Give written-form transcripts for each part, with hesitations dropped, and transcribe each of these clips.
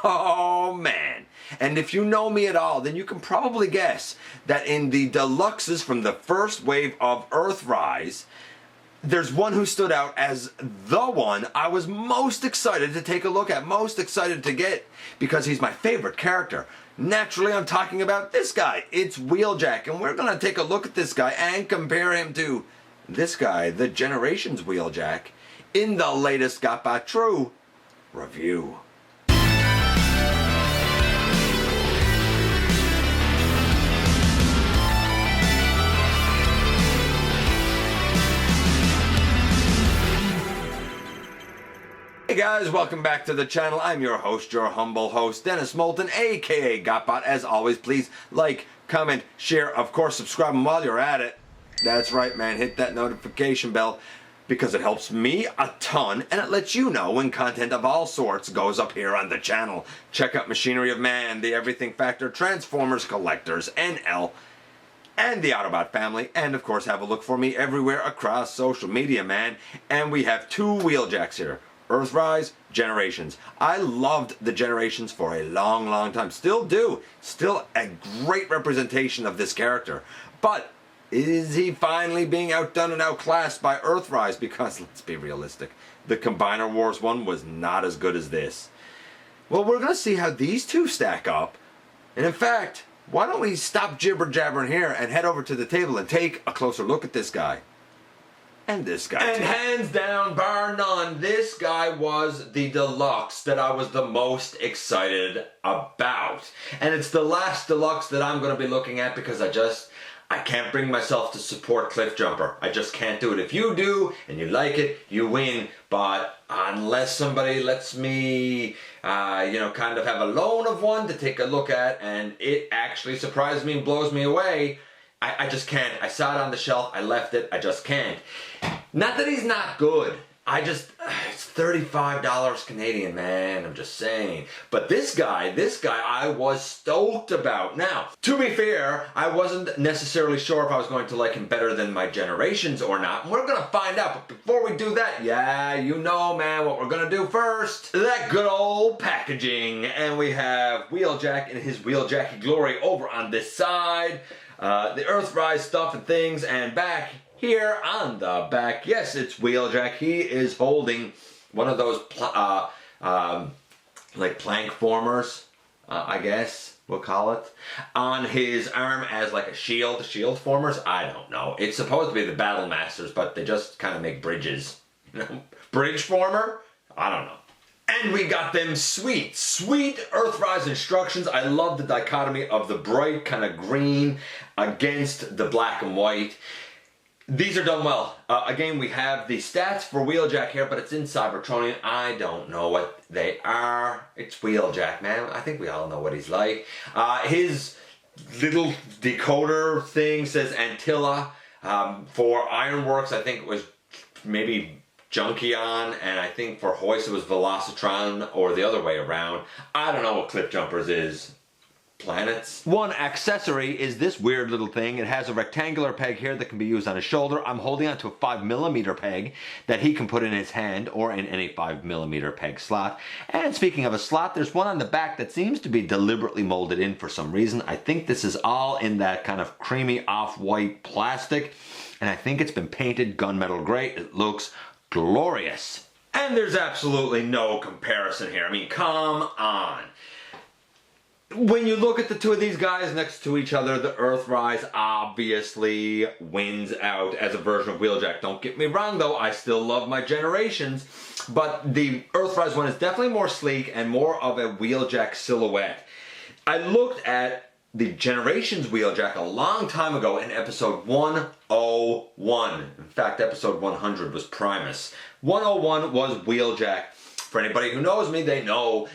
Oh man. And if you know me at all, then you can probably guess that in the deluxes from the first wave of Earthrise, there's one who stood out as the one I was most excited to take a look at, most excited to get, because he's my favorite character. Naturally, I'm talking about this guy. It's Wheeljack, and we're going to take a look at this guy and compare him to this guy, the Generations Wheeljack, in the latest GotBot True review. Hey guys, welcome back to the channel. I'm your host, your humble host, Dennis Moulton, aka GotBot. As always, please like, comment, share, of course, subscribe, and while you're at it, that's right, man, hit that notification bell because it helps me a ton and it lets you know when content of all sorts goes up here on the channel. Check out Machinery of Man, The Everything Factor, Transformers Collectors, NL, and the Autobot family, and of course have a look for me everywhere across social media, man. And we have two Wheeljacks here. Earthrise, Generations. I loved the Generations for a long, long time. Still do. Still a great representation of this character. But is he finally being outdone and outclassed by Earthrise? Because, let's be realistic, the Combiner Wars one was not as good as this. Well, we're going to see how these two stack up. And in fact, why don't we stop jibber-jabbering here and head over to the table and take a closer look at this guy. And this guy and too. Hands down, bar none, this guy was the deluxe that I was the most excited about. And it's the last deluxe that I'm going to be looking at because I can't bring myself to support Cliff Jumper. I just can't do it. If you do and you like it, you win. But unless somebody lets me, kind of have a loan of one to take a look at and it actually surprises me and blows me away, I just can't. I saw it on the shelf, I left it, I just can't. Not that he's not good. It's $35 Canadian, man, I'm just saying. But this guy I was stoked about. Now, to be fair, I wasn't necessarily sure if I was going to like him better than my Generations or not. We're gonna find out, but before we do that, yeah, you know, man, what we're gonna do first. That good old packaging. And we have Wheeljack in his Wheeljacky glory over on this side. The Earthrise stuff and things, and back here on the back, yes, it's Wheeljack. He is holding one of those like plank formers, I guess we'll call it, on his arm as like a shield formers. I don't know. It's supposed to be the Battle Masters, but they just kind of make bridges. Bridge former? I don't know. And we got them sweet Earthrise instructions. I love the dichotomy of the bright kind of green against the black and white. These are done well. Again, we have the stats for Wheeljack here, but it's in Cybertronian. I don't know what they are. It's Wheeljack, man. I think we all know what he's like. His little decoder thing says Antilla. For Ironworks, I think it was maybe Junkion, and I think for Hoist it was Velocitron, or the other way around. I don't know what Cliff Jumpers is. Planets. One accessory is this weird little thing. It has a rectangular peg here that can be used on his shoulder. I'm holding onto a 5mm peg that he can put in his hand or in any 5mm peg slot. And speaking of a slot, there's one on the back that seems to be deliberately molded in for some reason. I think this is all in that kind of creamy off-white plastic, and I think it's been painted gunmetal gray. It looks glorious. And there's absolutely no comparison here. I mean, come on. When you look at the two of these guys next to each other, the Earthrise obviously wins out as a version of Wheeljack. Don't get me wrong though, I still love my Generations, but the Earthrise one is definitely more sleek and more of a Wheeljack silhouette. I looked at the Generations Wheeljack a long time ago in episode 101. In fact, episode 100 was Primus. 101 was Wheeljack. For anybody who knows me, they know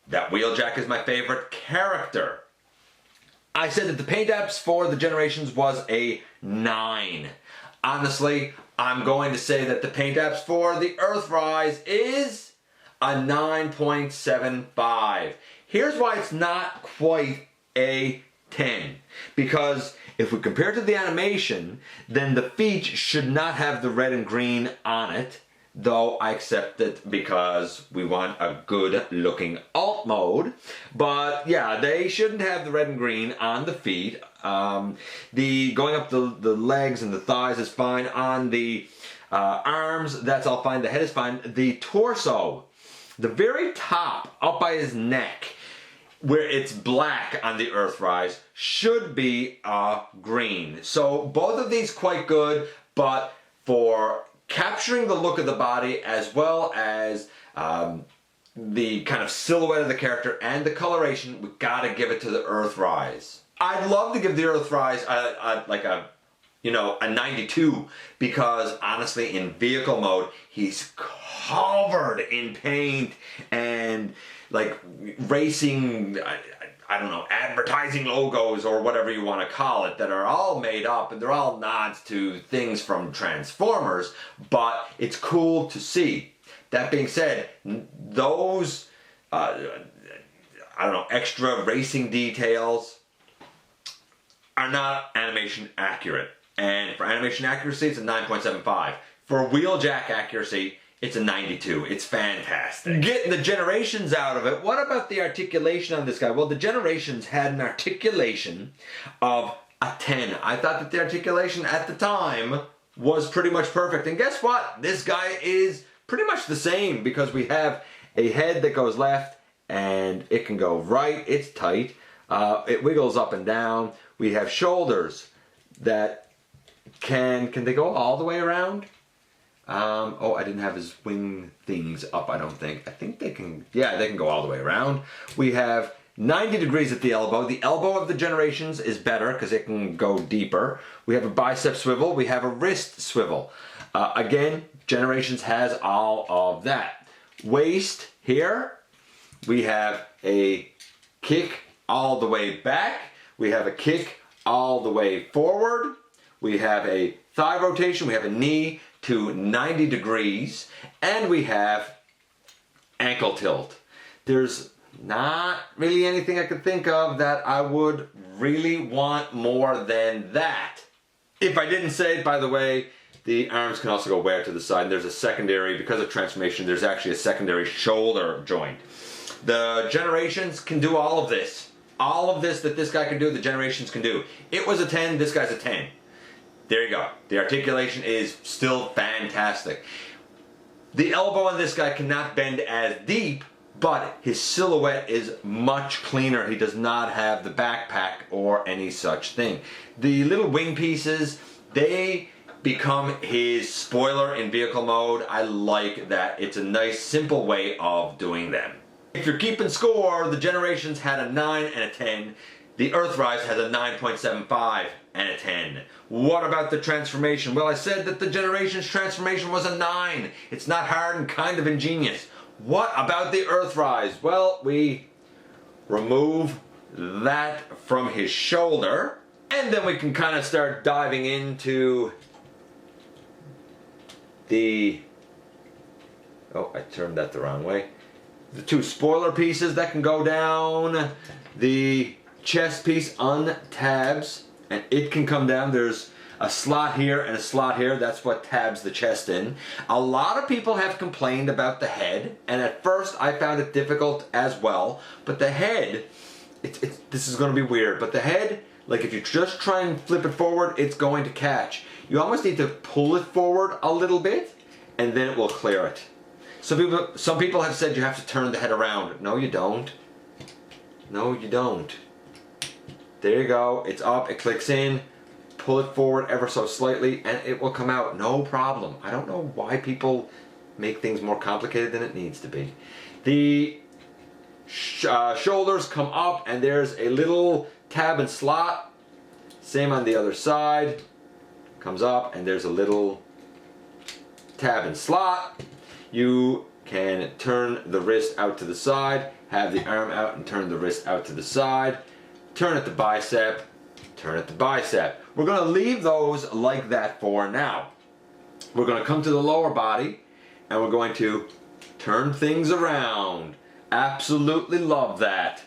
that Wheeljack is my favorite character. I said that the paint apps for the Generations was a 9. Honestly, I'm going to say that the paint apps for the Earthrise is a 9.75. Here's why it's not quite a 10. Because if we compare to the animation, then the feet should not have the red and green on it. though I accept it because we want a good looking alt mode. But yeah, they shouldn't have the red and green on the feet. The going up the legs and the thighs is fine. On the arms, that's all fine. The head is fine. The torso, the very top, up by his neck, where it's black on the Earthrise, should be green. So both of these quite good, but for capturing the look of the body as well as the kind of silhouette of the character and the coloration, we gotta give it to the Earthrise. I'd love to give the Earthrise like a 92, because honestly in vehicle mode he's covered in paint and like racing, I don't know, advertising logos or whatever you want to call it, that are all made up and they're all nods to things from Transformers, but it's cool to see. That being said, those I don't know, extra racing details are not animation accurate. And for animation accuracy, it's a 9.75. For Wheeljack accuracy, it's a 92. It's fantastic. Getting the generations out of it, what about the articulation on this guy? Well, the generations had an articulation of a 10. I thought that the articulation at the time was pretty much perfect. And guess what? This guy is pretty much the same, because we have a head that goes left and it can go right. It's tight. It wiggles up and down. We have shoulders that can they go all the way around? Oh, I didn't have his wing things up, I don't think. I think they can, yeah, they can go all the way around. We have 90 degrees at the elbow. The elbow of the generations is better because it can go deeper. We have a bicep swivel. We have a wrist swivel. Again, generations has all of that. Waist here, we have a kick all the way back. We have a kick all the way forward. We have a thigh rotation. We have a knee to 90 degrees, and we have ankle tilt. There's not really anything I could think of that I would really want more than that. If I didn't say it, by the way, the arms can also go way to the side. There's a secondary, because of transformation, there's actually a secondary shoulder joint. The generations can do all of this. All of this that this guy can do, the generations can do. It was a 10, this guy's a 10. There you go. The articulation is still fantastic. The elbow on this guy cannot bend as deep, but his silhouette is much cleaner. He does not have the backpack or any such thing. The little wing pieces, they become his spoiler in vehicle mode. I like that. It's a nice, simple way of doing them. If you're keeping score, the generations had a 9 and a 10. The Earthrise has a 9.75 and a 10. What about the transformation? Well, I said that the generations transformation was a 9. It's not hard and kind of ingenious. What about the Earthrise? Well, we remove that from his shoulder, and then we can kind of start diving into the... Oh, I turned that the wrong way. The two spoiler pieces that can go down. The chest piece untabs and it can come down. There's a slot here and a slot here. That's what tabs the chest in. A lot of people have complained about the head, and at first I found it difficult as well. But the head, this is going to be weird, but the head, like if you just try and flip it forward, it's going to catch. You almost need to pull it forward a little bit and then it will clear it. Some people have said you have to turn the head around. No, you don't. No, you don't. There you go. It's up. It clicks in. Pull it forward ever so slightly and it will come out. No problem. I don't know why people make things more complicated than it needs to be. The shoulders come up and there's a little tab and slot. Same on the other side. Comes up and there's a little tab and slot. You can turn the wrist out to the side, have the arm out and turn the wrist out to the side, turn at the bicep, turn at the bicep. We're going to leave those like that for now. We're going to come to the lower body and we're going to turn things around. Absolutely love that.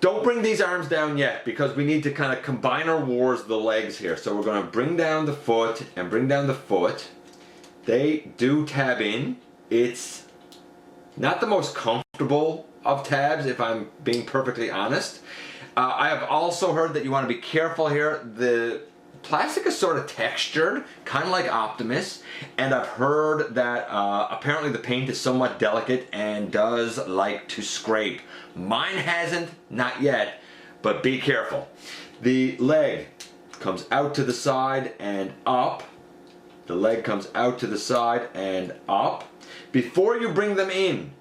Don't bring these arms down yet because we need to kind of combine our wars the legs here. So we're going to bring down the foot and bring down the foot. They do tab in. It's not the most comfortable of tabs, if I'm being perfectly honest. I have also heard that you want to be careful here. The plastic is sort of textured, kind of like Optimus, and I've heard that apparently the paint is somewhat delicate and does like to scrape. Mine hasn't, not yet, but be careful. The leg comes out to the side and up. The leg comes out to the side and up. Before you bring them in,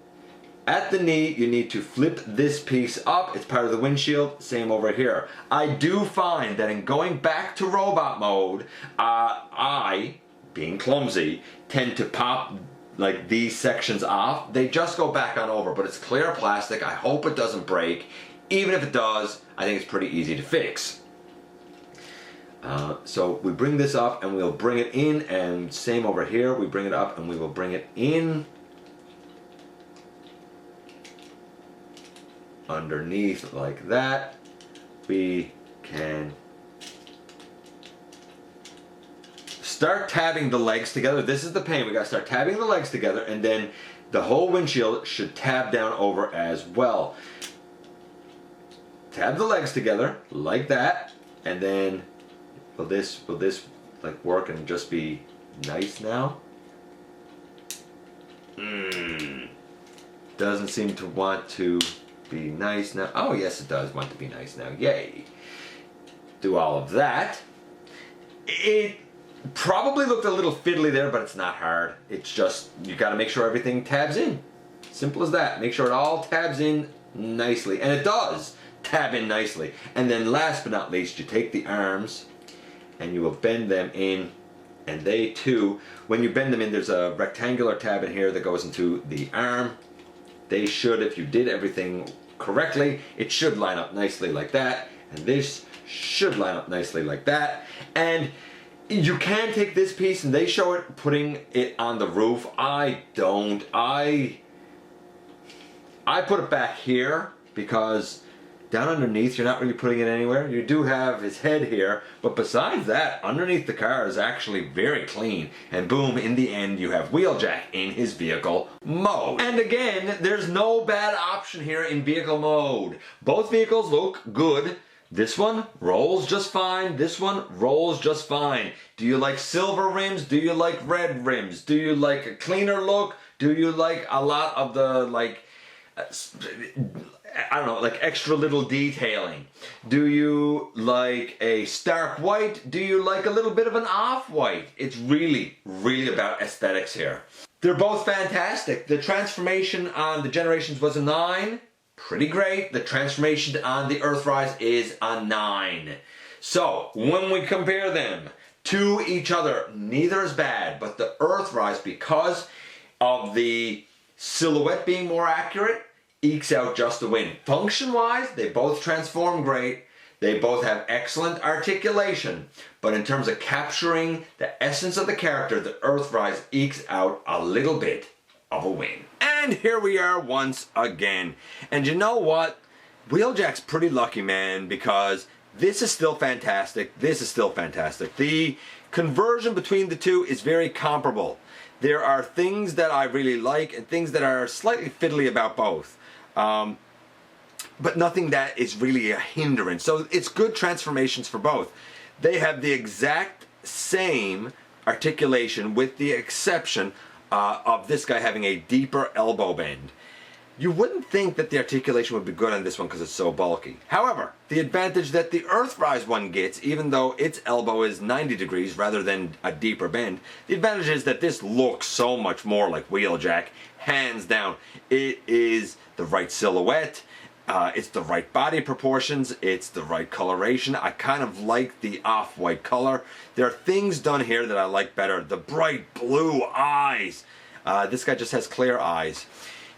at the knee, you need to flip this piece up. It's part of the windshield. Same over here. I do find that in going back to robot mode, I, being clumsy, tend to pop like these sections off. They just go back on over, but it's clear plastic. I hope it doesn't break. Even if it does, I think it's pretty easy to fix. So we bring this up and we'll bring it in, and same over here. We bring it up and we will bring it in. Underneath like that. We can start tabbing the legs together. This is the pain. We gotta start tabbing the legs together, and then the whole windshield should tab down over as well. Tab the legs together like that, and then will this like work and just be nice now? Doesn't seem to want to be nice now. Oh yes, it does want to be nice now. Yay. Do all of that. It probably looked a little fiddly there, but it's not hard. It's just, you got to make sure everything tabs in. Simple as that. Make sure it all tabs in nicely. And it does tab in nicely. And then last but not least, you take the arms and you will bend them in. And they too, when you bend them in, there's a rectangular tab in here that goes into the arm. They should, if you did everything correctly, it should line up nicely like that. And this should line up nicely like that. And you can take this piece, and they show it putting it on the roof. I don't. I put it back here because down underneath you're not really putting it anywhere. You do have his head here, but besides that, underneath the car is actually very clean. And boom, in the end you have Wheeljack in his vehicle mode. And again, there's no bad option here in vehicle mode. Both vehicles look good. This one rolls just fine. This one rolls just fine. Do you like silver rims? Do you like red rims? Do you like a cleaner look? Do you like a lot of the like I don't know, like extra little detailing? Do you like a stark white? Do you like a little bit of an off-white? It's really, really about aesthetics here. They're both fantastic. The transformation on the Generations was a 9. Pretty great. The transformation on the Earthrise is a 9. So, when we compare them to each other, neither is bad, but the Earthrise, because of the silhouette being more accurate, ekes out just a win. Function-wise, they both transform great. They both have excellent articulation. But in terms of capturing the essence of the character, the Earthrise ekes out a little bit of a win. And here we are once again. And you know what? Wheeljack's pretty lucky, man, because this is still fantastic. This is still fantastic. The conversion between the two is very comparable. There are things that I really like and things that are slightly fiddly about both. But nothing that is really a hindrance. So it's good transformations for both. They have the exact same articulation with the exception of this guy having a deeper elbow bend. You wouldn't think that the articulation would be good on this one because it's so bulky. However, the advantage that the Earthrise one gets, even though its elbow is 90 degrees rather than a deeper bend, the advantage is that this looks so much more like Wheeljack, hands down. It is the right silhouette, it's the right body proportions, it's the right coloration. I kind of like the off-white color. There are things done here that I like better. The bright blue eyes. This guy just has clear eyes.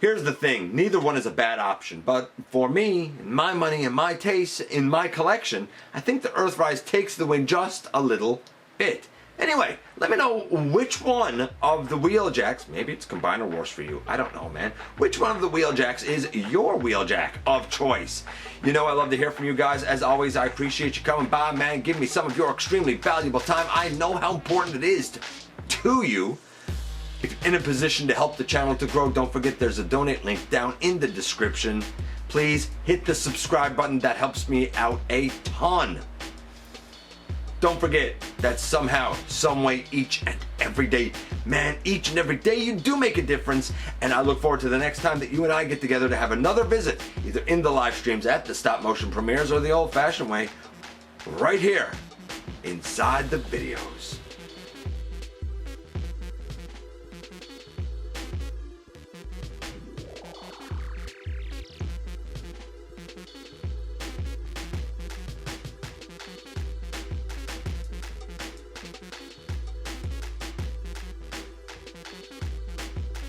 Here's the thing, neither one is a bad option, but for me, in my money, in my taste, in my collection, I think the Earthrise takes the win just a little bit. Anyway, let me know which one of the Wheeljacks, maybe it's Combiner Wars for you, I don't know, man. Which one of the Wheeljacks is your Wheeljack of choice? You know I love to hear from you guys. As always, I appreciate you coming by, man. Give me some of your extremely valuable time. I know how important it is to you. If you're in a position to help the channel to grow, don't forget there's a donate link down in the description. Please hit the subscribe button. That helps me out a ton. Don't forget that somehow, some way, each and every day, man, each and every day you do make a difference. And I look forward to the next time that you and I get together to have another visit, either in the live streams at the stop motion premieres or the old fashioned way, right here inside the videos.